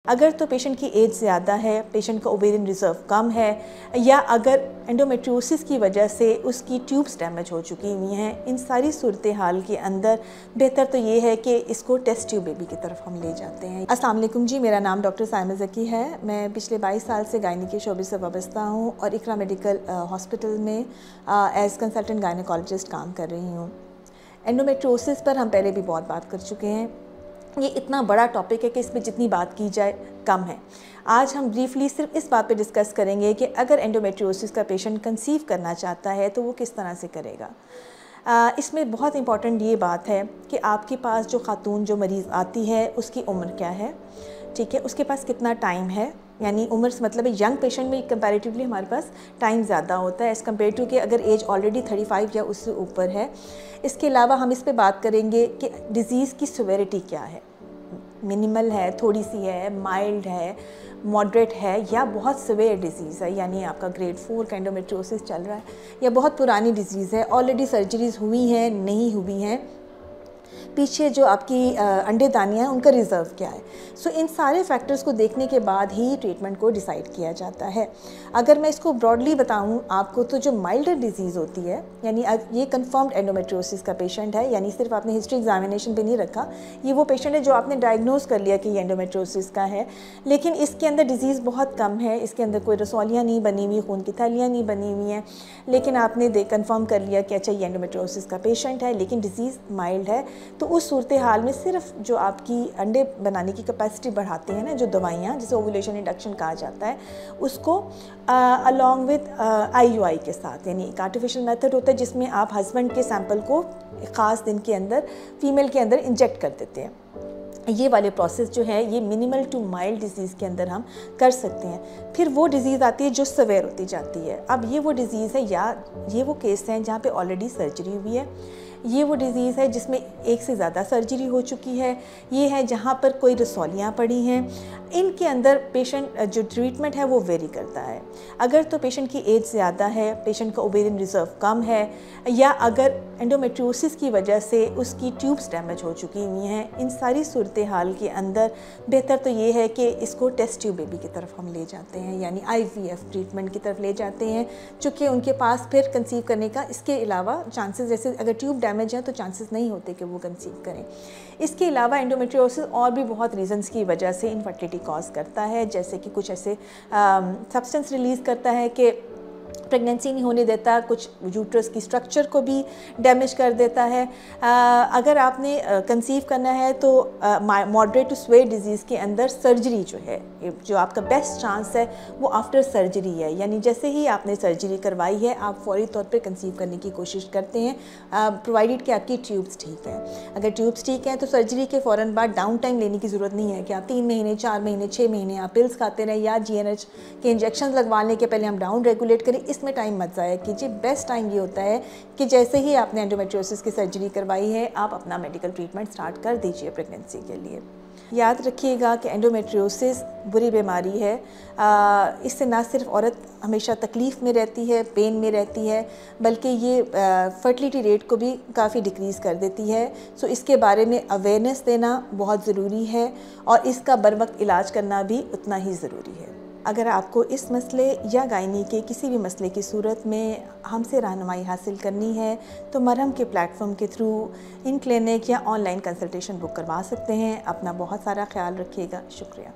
अगर तो पेशेंट की एज ज़्यादा है, पेशेंट का ओवेरियन रिजर्व कम है, या अगर एंडोमेट्रियोसिस की वजह से उसकी ट्यूब्स डैमेज हो चुकी हुई हैं, इन सारी सूरत हाल के अंदर बेहतर तो ये है कि इसको टेस्ट ट्यूब बेबी की तरफ हम ले जाते हैं। अस्सलाम वालेकुम जी, मेरा नाम डॉक्टर साइमा ज़की है। मैं पिछले 22 साल से गायनी के शोबे से वाबस्ता हूँ और इकरा मेडिकल हॉस्पिटल में एज़ कंसल्टेंट गायनेकोलॉजिस्ट काम कर रही हूँ। एंडोमेट्रियोसिस पर हम पहले भी बहुत बात कर चुके हैं। ये इतना बड़ा टॉपिक है कि इस पर जितनी बात की जाए कम है। आज हम ब्रीफली सिर्फ इस बात पे डिस्कस करेंगे कि अगर एंडोमेट्रियोसिस का पेशेंट कंसीव करना चाहता है तो वो किस तरह से करेगा। इसमें बहुत इंपॉर्टेंट ये बात है कि आपके पास जो खातून जो मरीज़ आती है उसकी उम्र क्या है, ठीक है, उसके पास कितना टाइम है। यानी उम्र से मतलब यंग पेशेंट में कंपैरेटिवली हमारे पास टाइम ज़्यादा होता है एज़ कम्पेयर टू कि अगर एज ऑलरेडी 35 या उससे ऊपर है। इसके अलावा हम इस पे बात करेंगे कि डिज़ीज़ की सिवियरिटी क्या है, मिनिमल है, थोड़ी सी है, माइल्ड है, मॉडरेट है, या बहुत सिवियर डिज़ीज़ है, यानी आपका ग्रेड 4 का एंडोमेट्रियोसिस चल रहा है, या बहुत पुरानी डिज़ीज़ है, ऑलरेडी सर्जरीज़ हुई हैं, नहीं हुई हैं, पीछे जो आपकी अंडेदानियाँ हैं उनका रिज़र्व क्या है। सो इन सारे फैक्टर्स को देखने के बाद ही ट्रीटमेंट को डिसाइड किया जाता है। अगर मैं इसको ब्रॉडली बताऊं आपको, तो जो माइल्डर डिजीज़ होती है, यानी ये कंफर्म्ड एंडोमेट्रियोसिस का पेशेंट है, यानी सिर्फ आपने हिस्ट्री एग्जामिनेशन पे नहीं रखा, ये वो पेशेंट है जो आपने डायग्नोज कर लिया कि ये एंडोमेट्रियोसिस का है, लेकिन इसके अंदर डिजीज़ बहुत कम है, इसके अंदर कोई रसौलियाँ नहीं बनी हुई, खून की थैलियाँ नहीं बनी हुई हैं, लेकिन आपने कंफर्म कर लिया कि अच्छा ये एंडोमेट्रियोसिस का पेशेंट है, लेकिन डिजीज़ माइल्ड है। तो उस सूरत हाल में सिर्फ जो आपकी अंडे बनाने की कैपेसिटी बढ़ाते हैं ना, जो दवाइयाँ जिसे ओवुलेशन इंडक्शन कहा जाता है, उसको अलॉन्ग विद IUI के साथ, यानी एक आर्टिफिशियल मेथड होता है जिसमें आप हस्बैंड के सैंपल को ख़ास दिन के अंदर फीमेल के अंदर इंजेक्ट कर देते हैं। ये वाले प्रोसेस जो है ये मिनिमल टू माइल्ड डिज़ीज़ के अंदर हम कर सकते हैं। फिर वो डिज़ीज़ आती है जो सवेयर होती जाती है। अब ये वो डिज़ीज़ है या ये वो केस हैं जहाँ पे ऑलरेडी सर्जरी हुई है, ये वो डिज़ीज़ है जिसमें एक से ज़्यादा सर्जरी हो चुकी है, ये है जहाँ पर कोई रसौलियाँ पड़ी हैं। इनके अंदर पेशेंट जो ट्रीटमेंट है वो वेरी करता है। अगर तो पेशेंट की एज ज़्यादा है, पेशेंट का ओवेरियन रिजर्व कम है, या अगर एंडोमेट्रियोसिस की वजह से उसकी ट्यूब्स डैमेज हो चुकी हुई हैं, इन सारी सूरत हाल के अंदर बेहतर तो ये है कि इसको टेस्ट ट्यूब बेबी की तरफ हम ले जाते हैं, यानी IVF ट्रीटमेंट की तरफ ले जाते हैं, चूँकि उनके पास फिर कंसीव करने का इसके अलावा चांसेस, जैसे अगर ट्यूब डैमेज है तो चांसेस नहीं होते कि वो कंसीव करें। इसके अलावा एंडोमेट्रियोसिस और भी बहुत रीज़न्स की वजह से इनफर्टिलिटी कॉज करता है, जैसे कि कुछ ऐसे सब्सटेंस रिलीज़ करता है कि प्रेगनेंसी नहीं होने देता, कुछ यूट्रस की स्ट्रक्चर को भी डैमेज कर देता है। अगर आपने कंसीव करना है तो मॉडरेट टू सिवियर डिज़ीज़ के अंदर सर्जरी जो है, जो आपका बेस्ट चांस है वो आफ्टर सर्जरी है, यानी जैसे ही आपने सर्जरी करवाई है आप फौरी तौर पे कंसीव करने की कोशिश करते हैं, प्रोवाइडेड कि आपकी ट्यूब्स ठीक हैं। अगर ट्यूब्स ठीक हैं तो सर्जरी के फ़ौरन बाद डाउन टाइम लेने की ज़रूरत नहीं है कि आप 3 महीने, 4 महीने, 6 महीने आप पिल्स खाते रहें या GNH के इंजेक्शन लगवाने के पहले हम डाउन रेगुलेट करें। इसमें टाइम मत ज़ाया कीजिए। बेस्ट टाइम ये होता है कि जैसे ही आपने एंडोमेट्रियोसिस की सर्जरी करवाई है आप अपना मेडिकल ट्रीटमेंट स्टार्ट कर दीजिए प्रेगनेंसी के लिए। याद रखिएगा कि एंडोमेट्रियोसिस बुरी बीमारी है। इससे ना सिर्फ औरत हमेशा तकलीफ़ में रहती है, पेन में रहती है, बल्कि ये फर्टिलिटी रेट को भी काफ़ी डिक्रीज़ कर देती है। सो इसके बारे में अवेयरनेस देना बहुत ज़रूरी है और इसका बर वक्त इलाज करना भी उतना ही ज़रूरी है। अगर आपको इस मसले या गायनी के किसी भी मसले की सूरत में हमसे रहनुमाई हासिल करनी है तो मरहम के प्लेटफॉर्म के थ्रू इन क्लिनिक या ऑनलाइन कंसल्टेशन बुक करवा सकते हैं। अपना बहुत सारा ख्याल रखिएगा। शुक्रिया।